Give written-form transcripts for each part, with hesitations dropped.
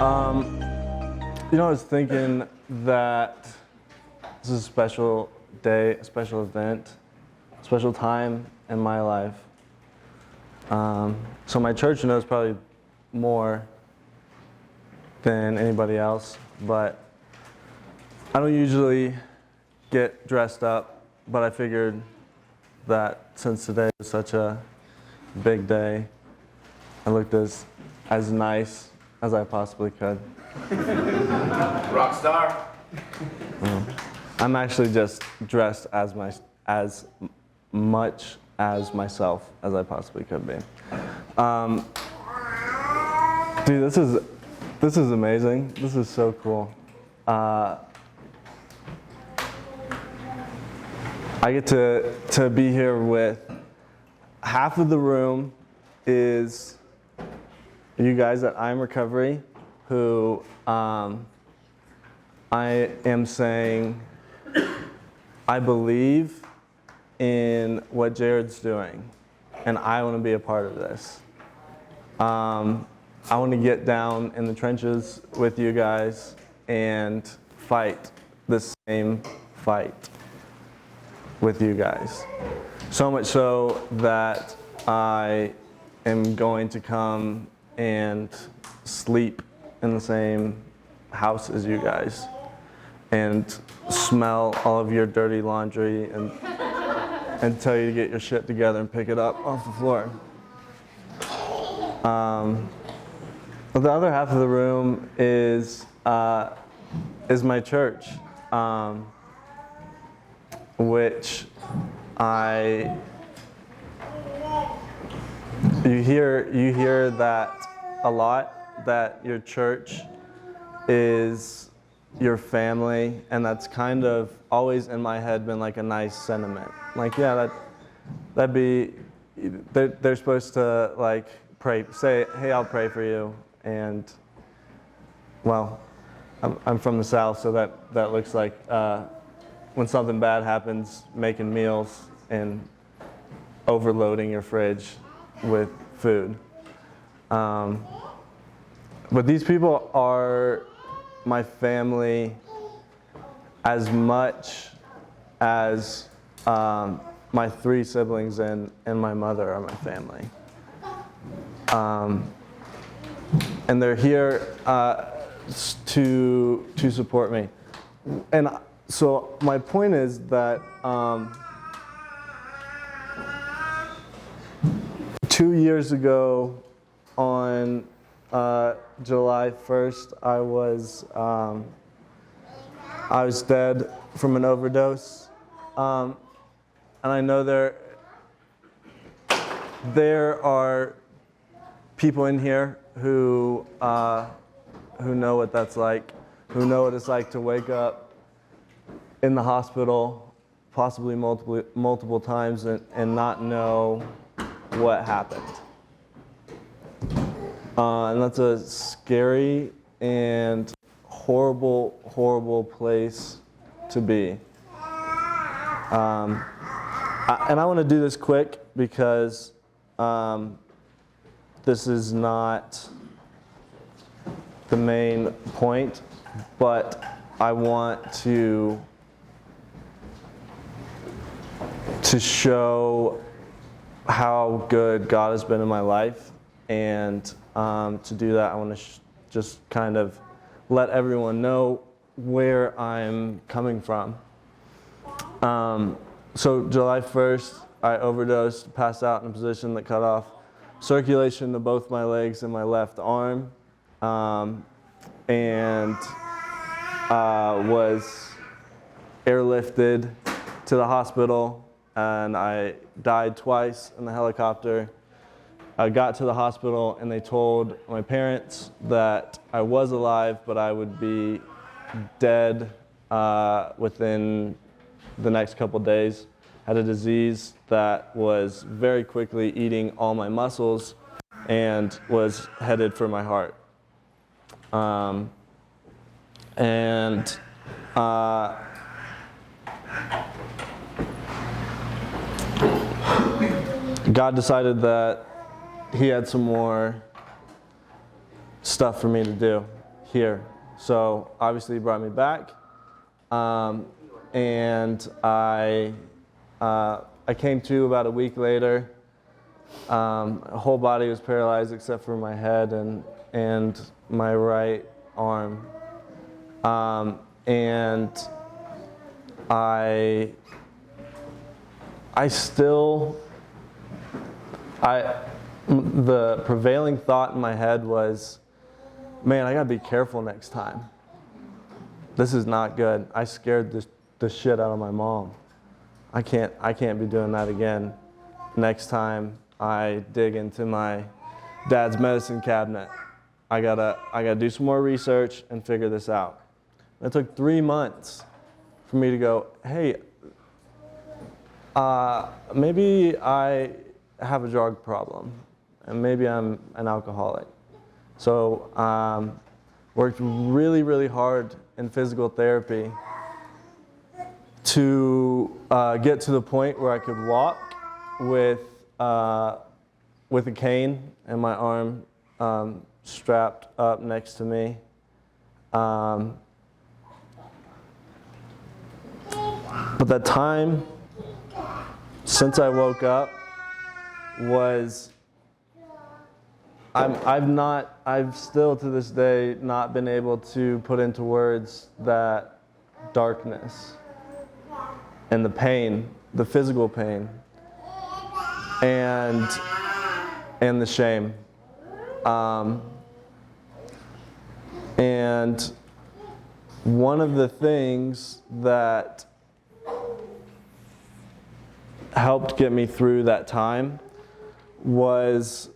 Um, I was thinking that this is a special day, a special event, a special time in my life. So my church knows probably more than anybody else, but I don't usually get dressed up, but I figured that since today is such a big day, I looked as nice as I possibly could. Rock star. I'm actually just dressed as much as myself as I possibly could be. Dude, this is amazing. This is so cool. I get to be here with half of the room is you guys at I'm Recovery, who I am saying I believe in what Jared's doing, and I want to be a part of this. I want to get down in the trenches with you guys and fight the same fight with you guys. So much so that I am going to come and sleep in the same house as you guys and smell all of your dirty laundry and tell you to get your shit together and pick it up off the floor. But the other half of the room is my church, which you hear that a lot, that your church is your family, and that's kind of always in my head been like a nice sentiment. Like, yeah, that'd be, they're supposed to like pray, say, hey, I'll pray for you, and well, I'm from the South, so that looks like when something bad happens, making meals and overloading your fridge with food. But these people are my family as much as my three siblings and my mother are my family. And they're here to support me. And so my point is that 2 years ago on July 1st, I was dead from an overdose. And I know there are people in here who know what that's like, who know what it's like to wake up in the hospital, possibly multiple times, and not know what happened. And that's a scary and horrible, horrible place to be. And I want to do this quick because this is not the main point, but I want to show how good God has been in my life. And to do that, I want to just kind of let everyone know where I'm coming from. So July 1st, I overdosed, passed out in a position that cut off circulation to both my legs and my left arm, and was airlifted to the hospital, and I died twice in the helicopter. I got to the hospital and they told my parents that I was alive, but I would be dead within the next couple days. I had a disease that was very quickly eating all my muscles and was headed for my heart. God decided that He had some more stuff for me to do. here. So obviously he brought me back, and I came to about a week later. Whole body was paralyzed except for my head and my right arm. And the prevailing thought in my head was, man, I gotta be careful next time. This is not good. I scared the shit out of my mom. I can't be doing that again. Next time I dig into my dad's medicine cabinet, I gotta do some more research and figure this out. It took 3 months for me to go, hey, maybe I have a drug problem, and maybe I'm an alcoholic. So worked really, really hard in physical therapy to get to the point where I could walk with a cane and my arm strapped up next to me. But that time since I woke up was, I've still to this day not been able to put into words that darkness and the pain, the physical pain, and the shame. And one of the things that helped get me through that time was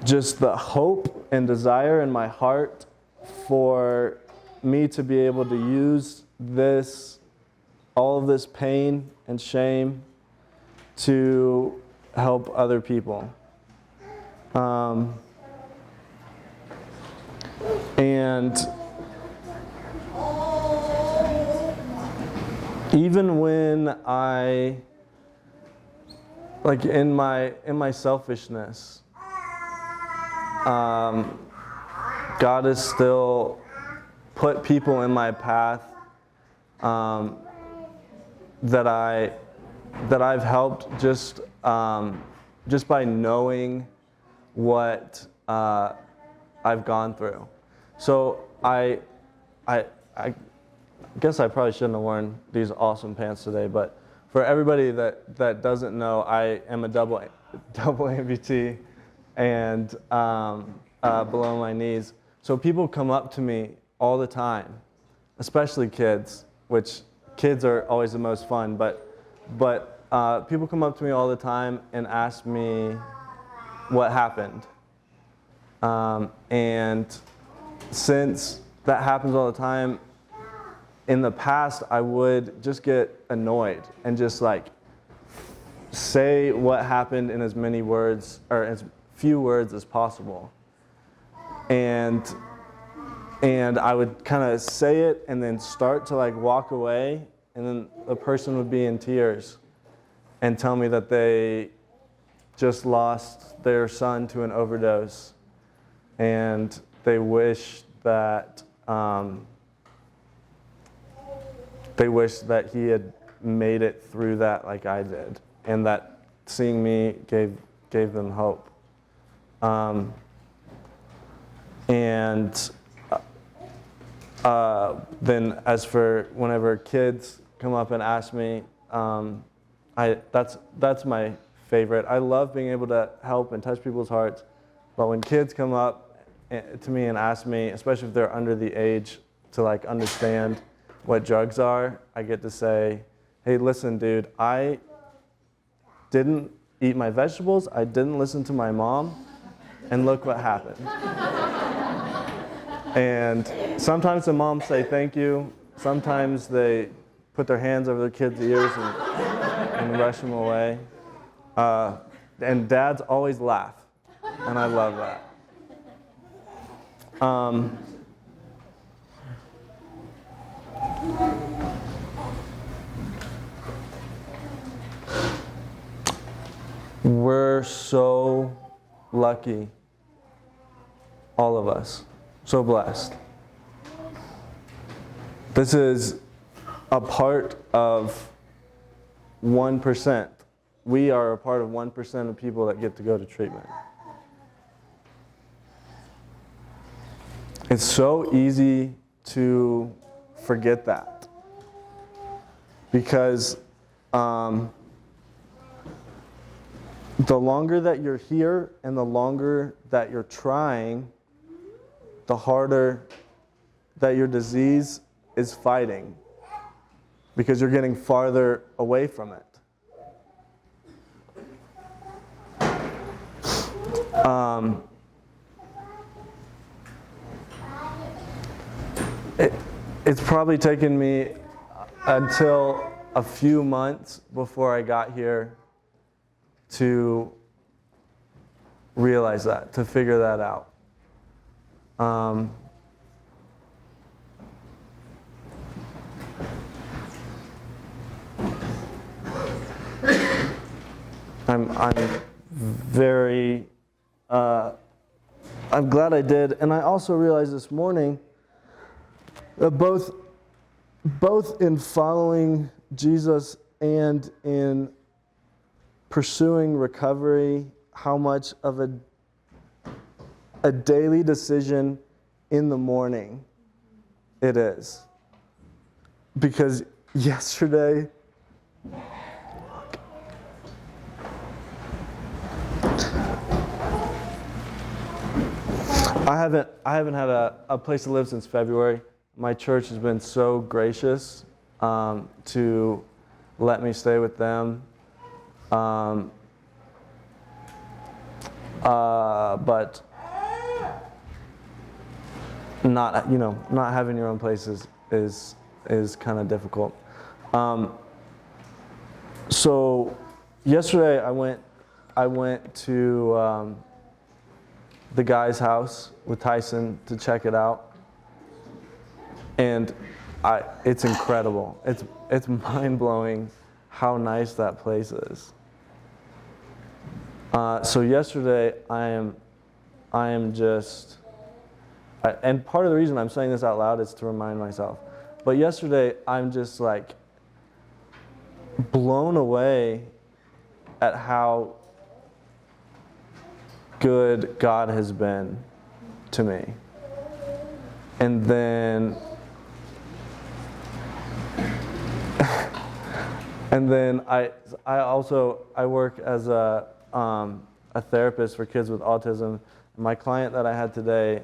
just the hope and desire in my heart for me to be able to use all of this pain and shame to help other people. And even when I, like in my selfishness, God has still put people in my path that I've helped just by knowing what I've gone through. So I guess I probably shouldn't have worn these awesome pants today, but for everybody that doesn't know, I am a double amputee and below my knees. So people come up to me all the time, especially kids, which kids are always the most fun, but people come up to me all the time and ask me what happened. And since that happens all the time, in the past I would just get annoyed and just like say what happened in as many words or as few words as possible. And I would kind of say it and then start to like walk away, and then the person would be in tears and tell me that they just lost their son to an overdose, and they wish that he had made it through that like I did, and that seeing me gave them hope. Then as for whenever kids come up and ask me, that's my favorite. I love being able to help and touch people's hearts, but when kids come up to me and ask me, especially if they're under the age to like understand what drugs are, I get to say, hey, listen, dude, I didn't eat my vegetables, I didn't listen to my mom, and look what happened. And sometimes the moms say thank you, sometimes they put their hands over their kids' ears and rush them away. And dads always laugh, and I love that. We're so lucky, all of us, So blessed. This is a part of 1%. We are a part of 1% of people that get to go to treatment. It's so easy to forget that because the longer that you're here and the longer that you're trying, the harder that your disease is fighting because you're getting farther away from it. It's probably taken me until a few months before I got here to realize that, to figure that out. I'm very, I'm glad I did. And I also realized this morning that both in following Jesus and in pursuing recovery, how much of a daily decision in the morning it is. Because yesterday, I haven't had a place to live since February. My church has been so gracious to let me stay with them. But not having your own place is kind of difficult. So yesterday I went to the guy's house with Tyson to check it out. And it's incredible. It's mind-blowing how nice that place is. So yesterday I am just, and part of the reason I'm saying this out loud is to remind myself. But yesterday I'm just like blown away at how good God has been to me. And then I work as a therapist for kids with autism. My client that I had today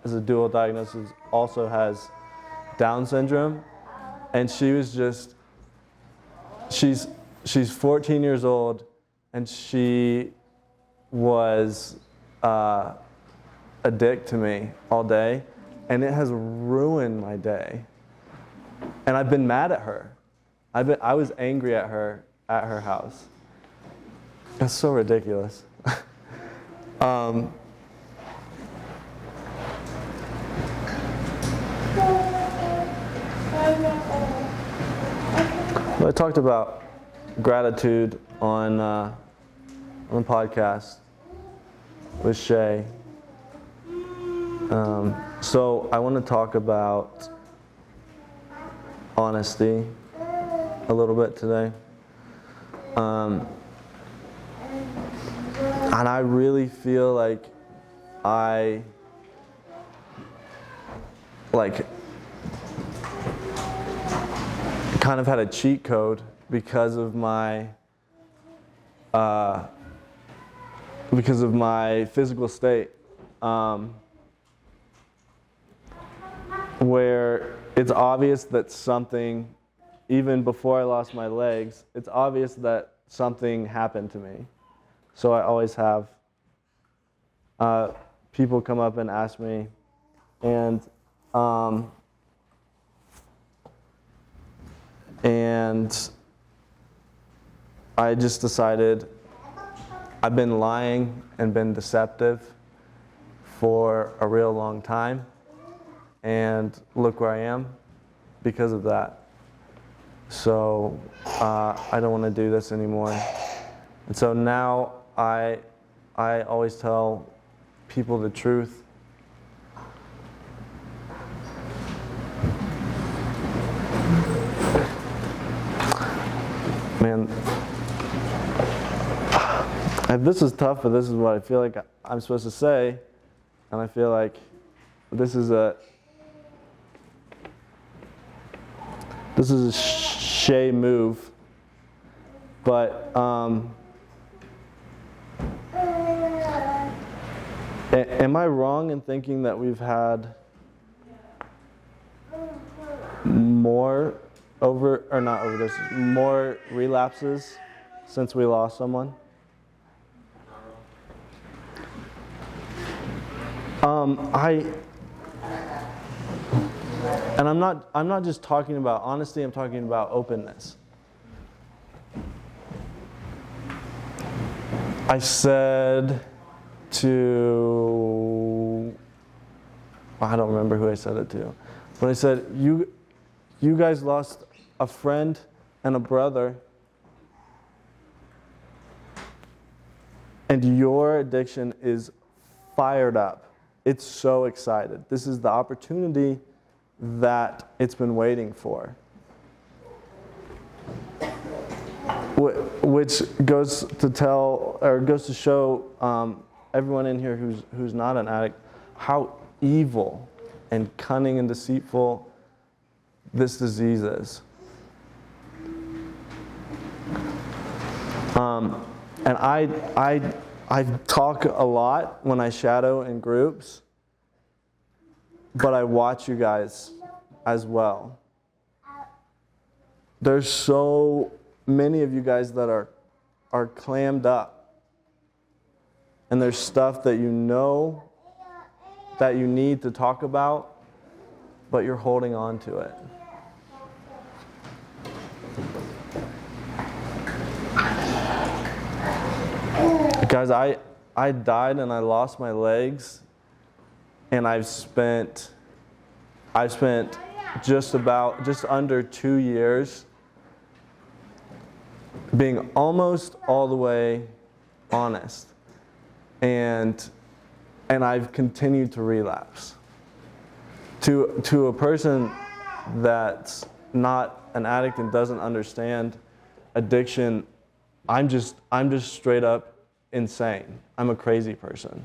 is a dual diagnosis, also has Down syndrome, and she's 14 years old, and she was a dick to me all day, and it has ruined my day. And I've been mad at her. I was angry at her house. That's so ridiculous. I talked about gratitude on the podcast with Shay. So I want to talk about honesty a little bit today. And I really feel like I kind of had a cheat code because of my physical state, where it's obvious that something, even before I lost my legs, it's obvious that something happened to me. So I always have people come up and ask me, and I just decided I've been lying and been deceptive for a real long time, and look where I am because of that. So I don't want to do this anymore. And so now I always tell people the truth. Man, this is tough, but this is what I feel like I'm supposed to say, and I feel like this is a Shay move, but am I wrong in thinking that we've had more more relapses since we lost someone? And I'm not just talking about honesty, I'm talking about openness. I said to, I don't remember who I said it to, but I said, you guys lost a friend and a brother, and your addiction is fired up. It's so excited. This is the opportunity that it's been waiting for. Which goes to show everyone in here who's not an addict how evil and cunning and deceitful this disease is. And I talk a lot when I shadow in groups, but I watch you guys as well. There's so many of you guys that are clammed up, and there's stuff that you know that you need to talk about, but you're holding on to it. Guys, I died and I lost my legs, and I've spent just under 2 years being almost all the way honest, and I've continued to relapse. To a person that's not an addict and doesn't understand addiction, I'm just straight up insane. I'm a crazy person.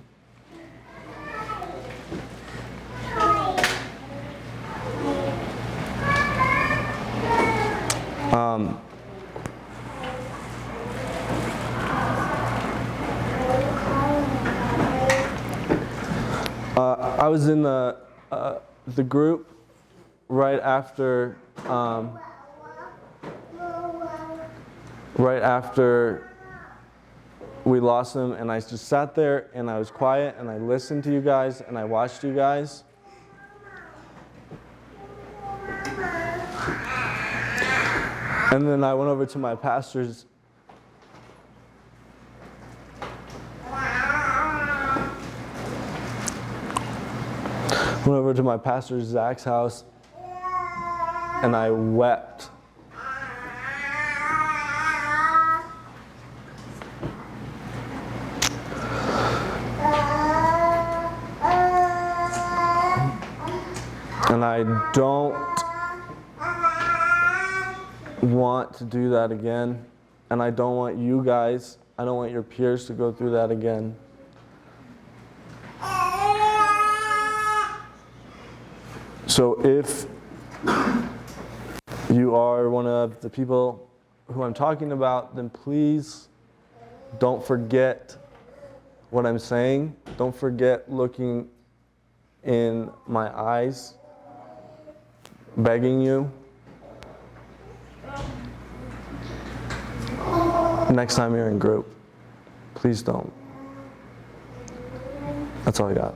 I was in the group right after we lost him, and I just sat there and I was quiet and I listened to you guys and I watched you guys. And then I went over to my pastor's Zach's house, and I wept. And I don't want to do that again. And I don't want you guys, I don't want your peers to go through that again. So if you are one of the people who I'm talking about, then please don't forget what I'm saying. Don't forget looking in my eyes, begging you. Next time you're in group, please don't. That's all I got.